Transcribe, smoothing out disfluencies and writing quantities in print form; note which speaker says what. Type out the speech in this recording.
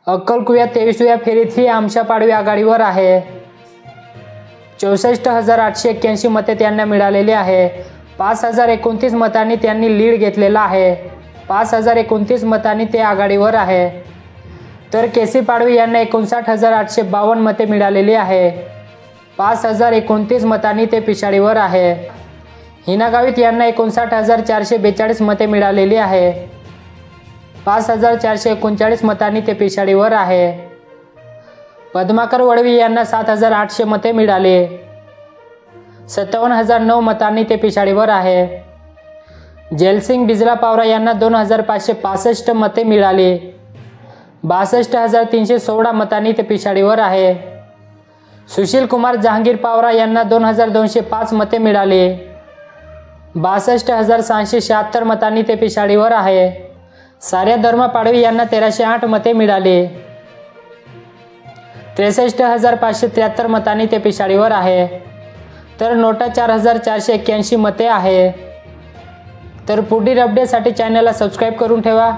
Speaker 1: अक्कलकुव्या 23व्या फेरीत ही आमशा पाडवी आघाडीवर आहे. 64,881 मते त्यांना मिळालेली आहे. 5,029 मतांनी त्यांनी लीड घेतलेला आहे. 5,029 मतांनी ते आघाडीवर आहे. तर केसी पाडवी यांना 59,852 मते मिळालेली आहे. 5,029 मतांनी ते पिछाडीवर आहे. हिना गावित यांना 59,442 मते मिळालेली आहे. 5,439 मतांनी ते पिछाडीवर आहे. पद्माकर वळवी यांना 7,800 मते मिळाले. 57,009 मतांनी ते पिछाडीवर आहे. जयसिंग बिजला पावरा यांना 2,565 मते मिळाली. 62,316 मतांनी ते पिछाडीवर आहे. सुशील कुमार जहांगीर पावरा यांना 2,205 मते मिळाली. 62,676 मतांनी ते पिछाडीवर आहे. साऱ्या धर्मा पाडवी यांना 1,308 मते मिळाली. 63,573 मतांनी ते पिछाडीवर आहे. तर नोटा 4,481 मते आहे. तर पुढील अपडेटसाठी चॅनलला सबस्क्राईब करून ठेवा.